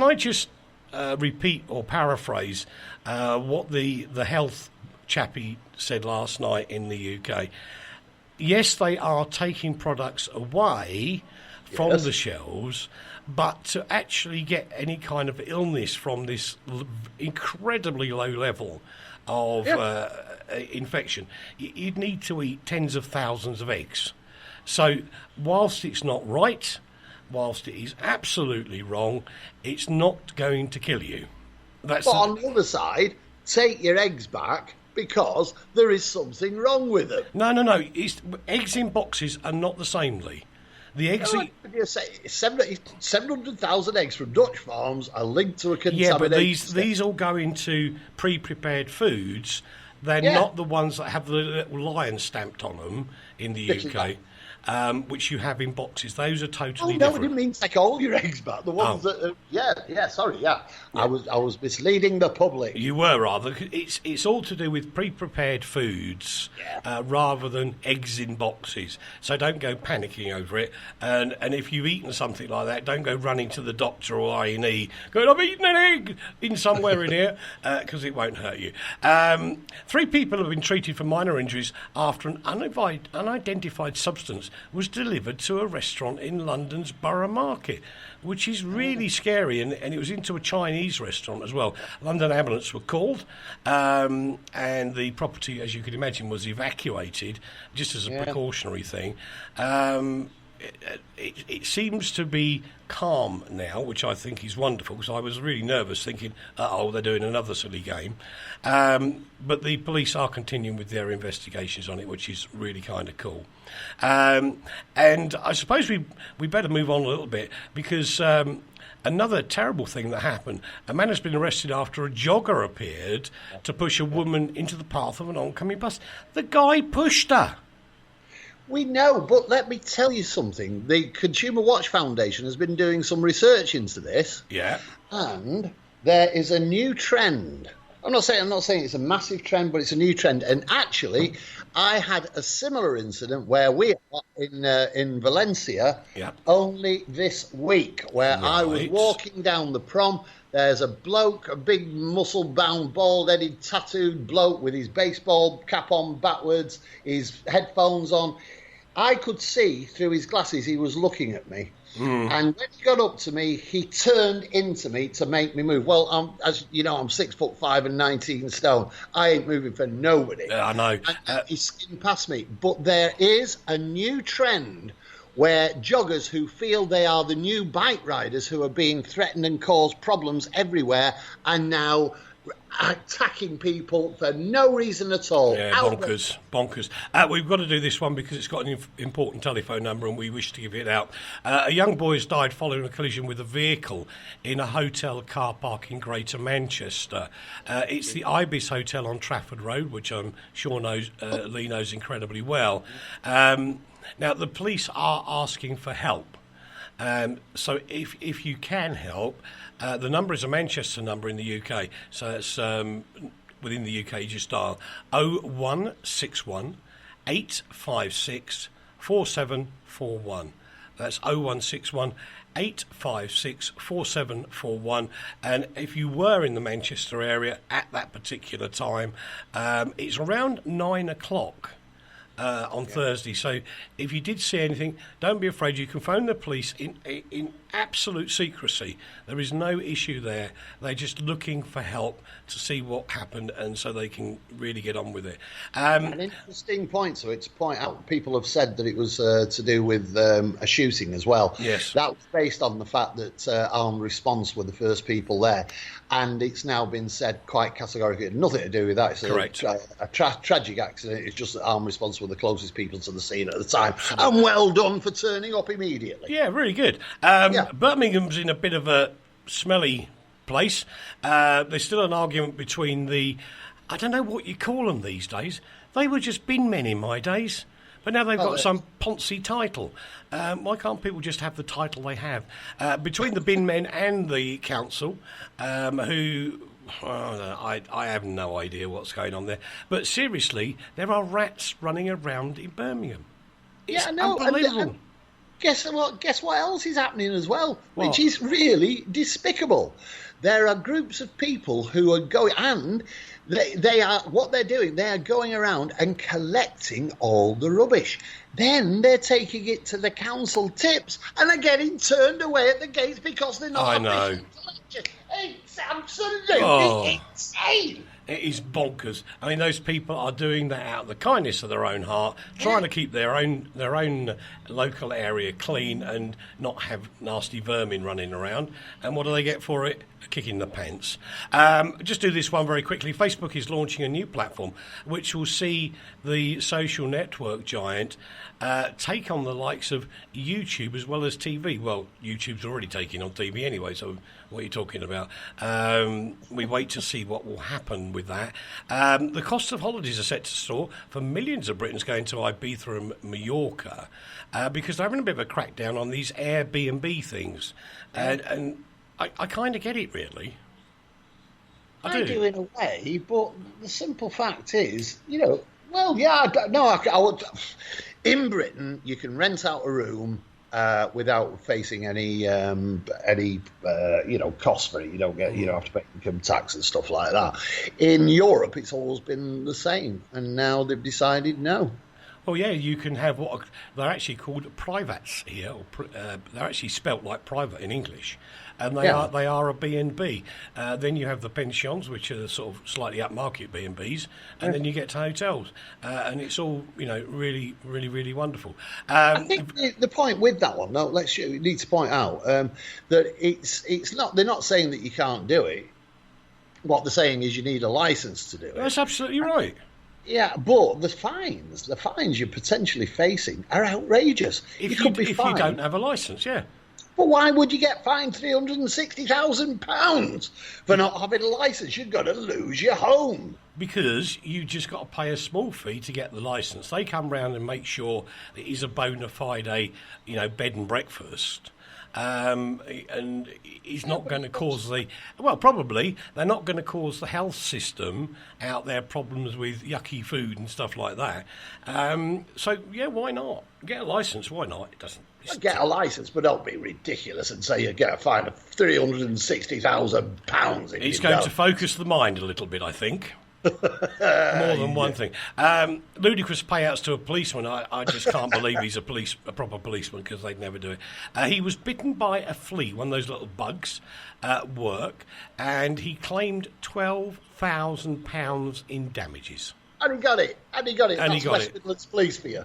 I just repeat or paraphrase what the health chappie said last night in the UK? Yes, they are taking products away from the shelves, but to actually get any kind of illness from this incredibly low level of infection, you'd need to eat tens of thousands of eggs. So whilst it's not right, whilst it is absolutely wrong, it's not going to kill you. But on the other side, take your eggs back because there is something wrong with them. No. Eggs in boxes are not the same, Lee. The eggs... 700,000 eggs from Dutch farms are linked to a contamination. Yeah, but these all go into pre-prepared foods. They're not the ones that have the little lion stamped on them in the UK, which you have in boxes. Those are totally different. I didn't mean take all your eggs back. The ones that... sorry. I was misleading the public. You were, rather. It's all to do with pre-prepared foods rather than eggs in boxes. So don't go panicking over it. And if you've eaten something like that, don't go running to the doctor or I&E going, I've eaten an egg in somewhere in here, because it won't hurt you. 3 people have been treated for minor injuries after an unidentified substance was delivered to a restaurant in London's Borough Market, which is really scary, and it was into a Chinese restaurant as well. London ambulance were called, and the property, as you could imagine, was evacuated just as a precautionary thing. It seems to be calm now, which I think is wonderful, because I was really nervous thinking, they're doing another silly game. But the police are continuing with their investigations on it, which is really kind of cool. And I suppose we better move on a little bit, because another terrible thing that happened, a man has been arrested after a jogger appeared to push a woman into the path of an oncoming bus. The guy pushed her. We know, but let me tell you something. The Consumer Watch Foundation has been doing some research into this. Yeah. And there is a new trend. I'm not saying it's a massive trend, but it's a new trend. And actually, I had a similar incident where we are in Valencia only this week, where I was walking down the prom. There's a bloke, a big muscle-bound, bald-headed, tattooed bloke with his baseball cap on backwards, his headphones on. I could see through his glasses he was looking at me. And when he got up to me, he turned into me to make me move. Well, as you know, I'm 6'5" and 19 stone. I ain't moving for nobody. Yeah, I know. And he skimmed past me. But there is a new trend where joggers who feel they are the new bike riders who are being threatened and cause problems everywhere are now attacking people for no reason at all. Yeah, bonkers. We've got to do this one because it's got an important telephone number and we wish to give it out. A young boy has died following a collision with a vehicle in a hotel car park in Greater Manchester. It's the Ibis Hotel on Trafford Road, which I'm sure Leigh knows incredibly well. Now, the police are asking for help. So if you can help, the number is a Manchester number in the UK. So it's within the UK, just dial 0161 856 4741. That's 0161 856 4741. And if you were in the Manchester area at that particular time, it's around 9 o'clock. On Thursday. So if you did see anything, don't be afraid. You can phone the police in absolute secrecy. There is no issue there. They're just looking for help to see what happened, and so they can really get on with it. An interesting point, so to point out, people have said that it was to do with a shooting as well. Yes. That was based on the fact that armed response were the first people there, and it's now been said quite categorically it had nothing to do with that. It's correct. A tragic accident. It's just that armed response were the closest people to the scene at the time. And well done for turning up immediately. Yeah, really good. Birmingham's in a bit of a smelly place. There's still an argument between I don't know what you call them these days. They were just bin men in my days. But now they've got some poncy title. Why can't people just have the title they have? Between the bin men and the council, who... I have no idea what's going on there. But seriously, there are rats running around in Birmingham. It's unbelievable. And guess what else is happening as well, What? which is really despicable. There are groups of people who are going, and they are going around and collecting all the rubbish. Then they're taking it to the council tips and are getting turned away at the gates because they're not official collection. It's absolutely insane. It is bonkers. I mean, those people are doing that out of the kindness of their own heart, trying to keep their own local area clean and not have nasty vermin running around. And what do they get for it? A kick in the pants. Just do this one very quickly. Facebook is launching a new platform which will see the social network giant take on the likes of YouTube as well as TV. Well, YouTube's already taking on TV anyway, so what are you talking about? We wait to see what will happen with that. The costs of holidays are set to soar for millions of Britons going to Ibiza and Mallorca because they're having a bit of a crackdown on these Airbnb things. And I kind of get it, really. I do in a way, but the simple fact is, I would. In Britain, you can rent out a room without facing any cost for it. You don't have to pay income tax and stuff like that. In Europe, it's always been the same, and now they've decided no. Well, yeah, you can have they're actually called privates here. They're actually spelt like private in English, and they are a B&B. Then you have the pensions, which are sort of slightly upmarket B&Bs, and then you get to hotels, and it's all really, really, really wonderful. I think the point with that one, we need to point out that it's not. They're not saying that you can't do it. What they're saying is you need a license to do it. That's absolutely right. Yeah, but the fines you're potentially facing are outrageous. If you don't have a licence, yeah. But why would you get fined £360,000 for not having a licence? You're going to lose your home. Because you just got to pay a small fee to get the licence. They come round and make sure that it is a bona fide, bed and breakfast. And he's not going to cause probably they're not going to cause the health system out there problems with yucky food and stuff like that. So yeah, why not get a licence? Why not? It doesn't. Get a licence, but don't be ridiculous and say you get a fine of £360,000. It's going to focus the mind a little bit, I think. More than one thing. Ludicrous payouts to a policeman. I just can't believe he's a proper policeman, because they'd never do it. He was bitten by a flea, one of those little bugs, at work, and he claimed £12,000 in damages. And he got it. And That's West Midlands Police for you.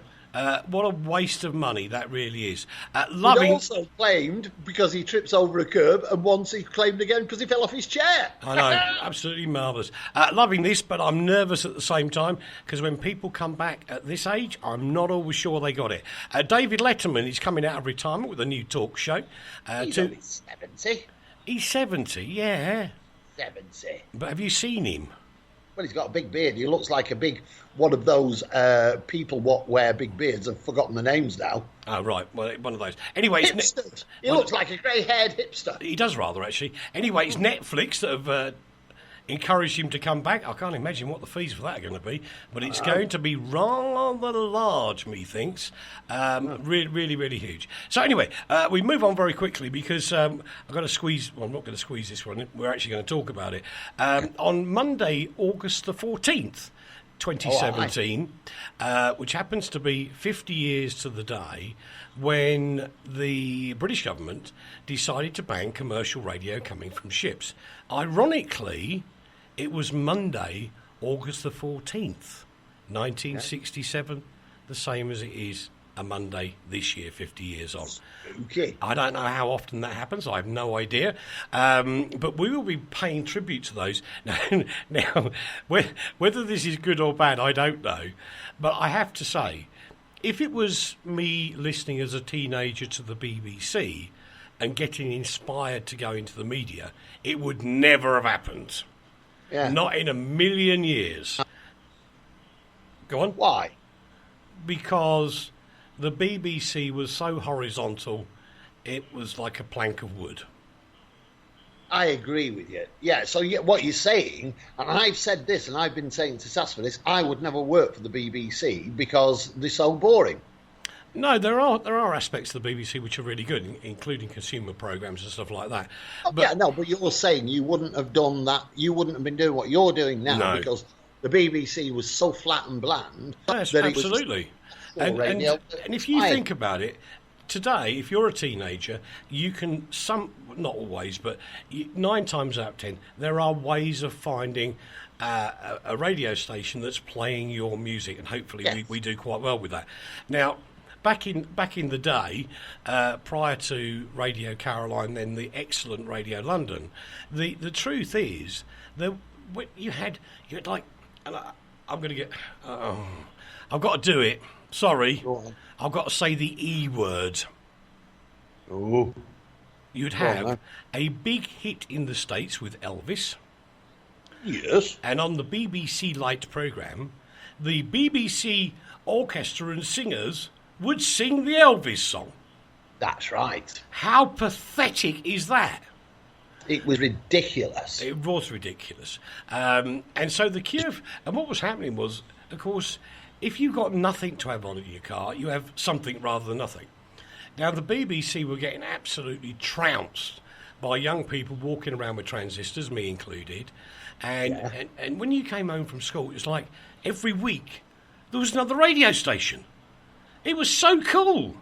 What a waste of money that really is. He also claimed because he trips over a curb, and once he claimed again because he fell off his chair. I know, absolutely marvellous. Loving this, but I'm nervous at the same time, because when people come back at this age, I'm not always sure they got it. David Letterman is coming out of retirement with a new talk show. He's only 70. He's 70, yeah. 70. But have you seen him? Well, he's got a big beard. He looks like one of those people what wear big beards. I've forgotten the names now. Oh, right. Well, one of those. Anyway, hipsters. He looks like a grey-haired hipster. He does rather, actually. Anyway, it's Netflix that have encouraged him to come back. I can't imagine what the fees for that are going to be, but it's going to be rather large, methinks. Really, really, really huge. So anyway, we move on very quickly because I've got to squeeze... Well, I'm not going to squeeze this one. We're actually going to talk about it. On Monday, August the 14th, 2017, which happens to be 50 years to the day when the British government decided to ban commercial radio coming from ships. Ironically, it was Monday, August the 14th, 1967, the same as it is a Monday this year, 50 years on. Okay. I don't know how often that happens. I have no idea. But we will be paying tribute to those. Now, whether this is good or bad, I don't know. But I have to say, if it was me listening as a teenager to the BBC and getting inspired to go into the media, it would never have happened. Yeah. Not in a million years. Go on. Why? Because the BBC was so horizontal, it was like a plank of wood. I agree with you. Yeah, so what you're saying, and I've said this, and I've been saying to Sass for this, I would never work for the BBC because they're so boring. No, there are aspects of the BBC which are really good, including consumer programmes and stuff like that. But you're saying you wouldn't have done that, you wouldn't have been doing what you're doing now because the BBC was so flat and bland. Yes, absolutely. And if you think about it, today, if you're a teenager, you can, not always, but 9 times out of 10, there are ways of finding a radio station that's playing your music, and hopefully we do quite well with that. Now, back in the day, prior to Radio Caroline, then the excellent Radio London, the truth is that you had like, and I'm going to get, I've got to do it. Sorry, I've got to say the E word. Oh. You'd have a big hit in the States with Elvis. Yes. And on the BBC Light programme, the BBC orchestra and singers would sing the Elvis song. That's right. How pathetic is that? It was ridiculous. It was ridiculous. And so the cure... And what was happening was, of course, if you got nothing to have on in your car, you have something rather than nothing. Now, the BBC were getting absolutely trounced by young people walking around with transistors, me included. And when you came home from school, it was like every week there was another radio station. It was so cool.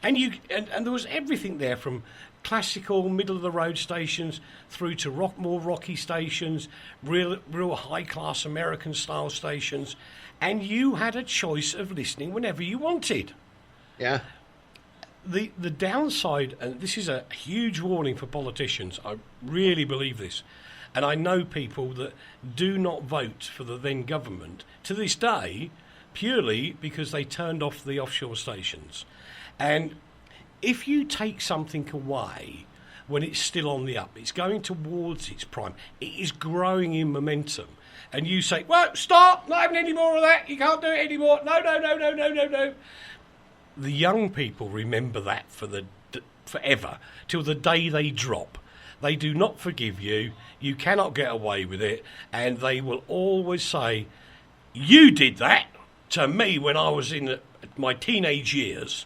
And there was everything there, from classical, middle-of-the-road stations through to more rocky stations, real high-class American-style stations. And you had a choice of listening whenever you wanted. Yeah. The downside, and this is a huge warning for politicians, I really believe this, and I know people that do not vote for the then government to this day purely because they turned off the offshore stations. And if you take something away when it's still on the up, it's going towards its prime, it is growing in momentum, and you say, well, stop, not having any more of that, you can't do it anymore, no. The young people remember that forever, till the day they drop. They do not forgive you. You cannot get away with it. And they will always say, you did that to me when I was in my teenage years.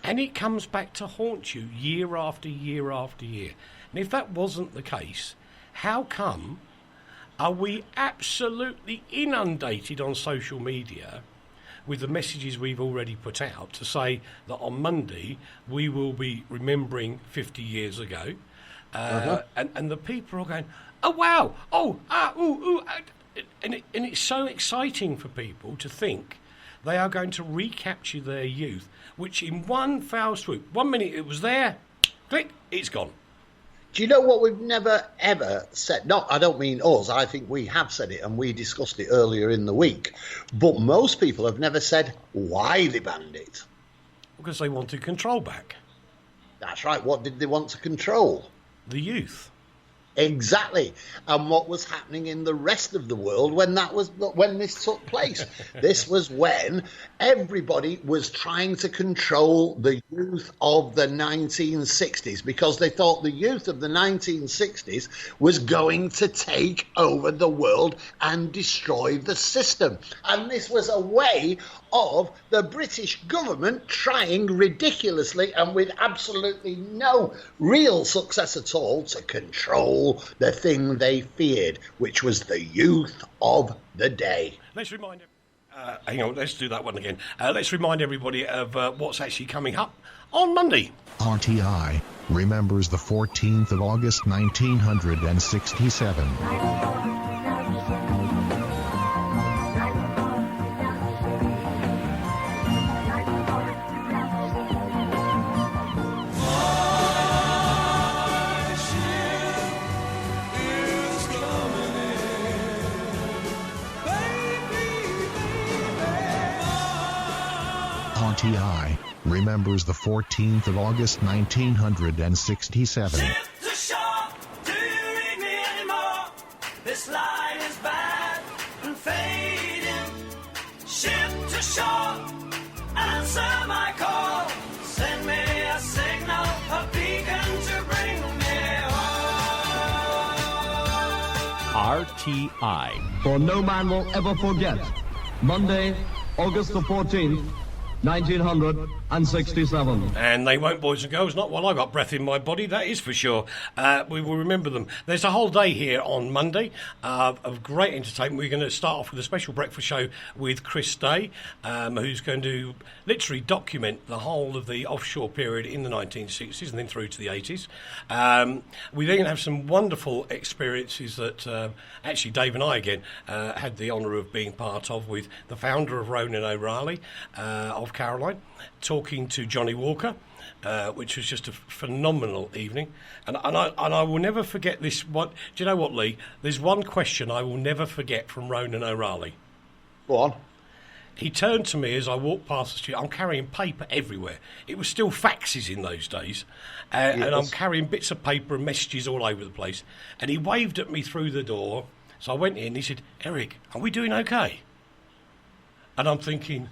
And it comes back to haunt you year after year after year. And if that wasn't the case, how come are we absolutely inundated on social media with the messages we've already put out to say that on Monday we will be remembering 50 years ago, and the people are going, oh wow, and it's so exciting for people to think they are going to recapture their youth, which in one foul swoop, 1 minute it was there, click, it's gone. Do you know what we've never, ever said? No, I don't mean us. I think we have said it, and we discussed it earlier in the week. But most people have never said why they banned it. Because they wanted control back. That's right. What did they want to control? The youth. Exactly. And what was happening in the rest of the world when this took place? This was when everybody was trying to control the youth of the 1960s, because they thought the youth of the 1960s was going to take over the world and destroy the system. And this was a way of the British government trying ridiculously and with absolutely no real success at all to control the thing they feared, which was the youth of the day. Let's remind hang on, let's do that one again. Let's remind everybody of what's actually coming up on Monday. RTI remembers the 14th of August 1967. RTI remembers the 14th of August 1967. Ship to shore, do you read me anymore? This line is bad and fading. Ship to shore, answer my call. Send me a signal, a beacon to bring me home. RTI. For no man will ever forget. Monday, August the 14th, 1967. And they won't, boys and girls, not while I got breath in my body, that is for sure. We will remember them. There's a whole day here on Monday of great entertainment. We're going to start off with a special breakfast show with Chris Day, who's going to literally document the whole of the offshore period in the 1960s and then through to the 80s. We're then going to have some wonderful experiences that actually Dave and I again had the honour of being part of, with the founder of Ronan O'Reilly of Caroline, talking to Johnny Walker, which was just a phenomenal evening. And I will never forget this one. Do you know what, Lee? There's one question I will never forget from Ronan O'Reilly. Go on. He turned to me as I walked past the street. I'm carrying paper everywhere. It was still faxes in those days. Yes. And I'm carrying bits of paper and messages all over the place. And he waved at me through the door. So I went in. He said, "Eric, are we doing okay?" And I'm thinking,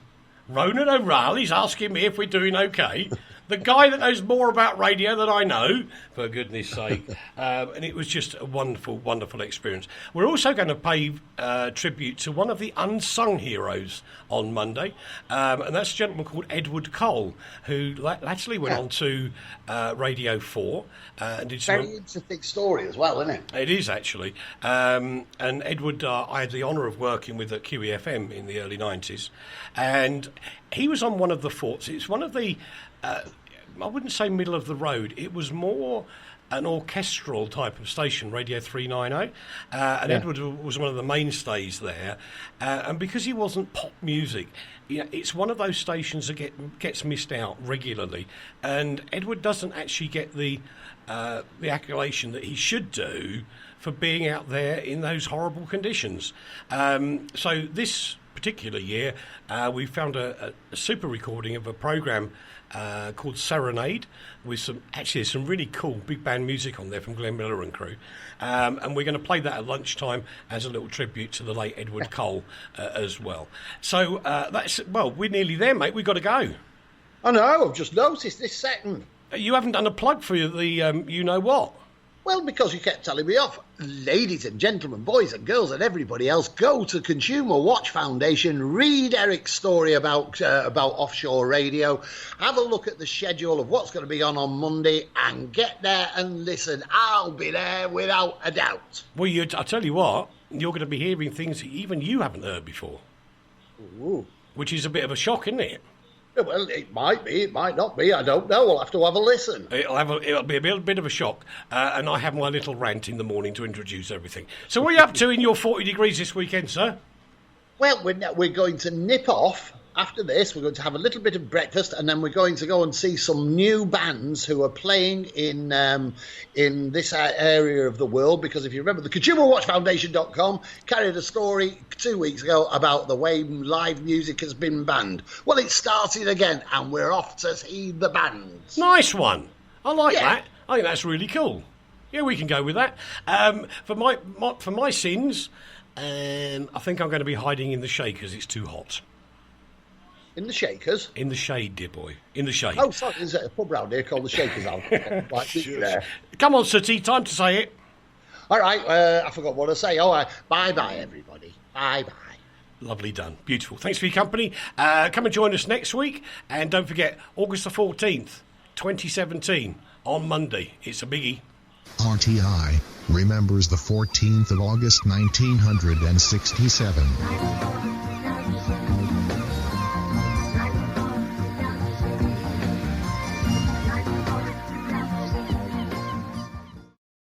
Ronan O'Reilly's asking me if we're doing okay. The guy that knows more about radio than I know, for goodness sake. And it was just a wonderful, wonderful experience. We're also going to pay tribute to one of the unsung heroes on Monday, and that's a gentleman called Edward Cole, who actually went on to Radio 4. And did some very interesting story as well, isn't it? It is, actually. And Edward, I had the honour of working with at QEFM in the early 90s, and he was on one of the forts. It's one of the... I wouldn't say middle of the road. It was more an orchestral type of station, Radio 390. And Edward was one of the mainstays there. And because he wasn't pop music, it's one of those stations that gets missed out regularly. And Edward doesn't actually get the accolation that he should do for being out there in those horrible conditions. So this particular year, we found a super recording of a programme called Serenade, with some really cool big band music on there from Glenn Miller and crew, and we're going to play that at lunchtime as a little tribute to the late Edward Cole as well. So we're nearly there, mate. We've got to go. I know, I've just noticed this second. You haven't done a plug for the you know what? Well, because you kept telling me off. Ladies and gentlemen, boys and girls and everybody else, go to Consumer Watch Foundation, read Eric's story about offshore radio, have a look at the schedule of what's going to be on Monday, and get there and listen. I'll be there without a doubt. Well, I'll tell you what, you're going to be hearing things that even you haven't heard before. Ooh. Which is a bit of a shock, isn't it? Well, it might be, it might not be, I don't know. We'll have to have a listen. It'll be a bit of a shock, and I have my little rant in the morning to introduce everything. So what are you up to in your 40 degrees this weekend, sir? Well, we're going to nip off after this, we're going to have a little bit of breakfast, and then we're going to go and see some new bands who are playing in this area of the world. Because if you remember, the ConsumerWatchFoundation.com carried a story 2 weeks ago about the way live music has been banned. Well, it's started again, and we're off to see the bands. Nice one. I like that. I think that's really cool. Yeah, we can go with that. For my sins, I think I'm going to be hiding in the Shakers. It's too hot. In the Shakers? In the shade, dear boy. In the shade. Oh, sorry, there's a pub round here called the Shakers. Right, come on, Sooty, time to say it. All right, I forgot what to say. All right, bye-bye, everybody. Bye-bye. Lovely done. Beautiful. Thanks for your company. Come and join us next week. And don't forget, August the 14th, 2017, on Monday. It's a biggie. RTI remembers the 14th of August 1967.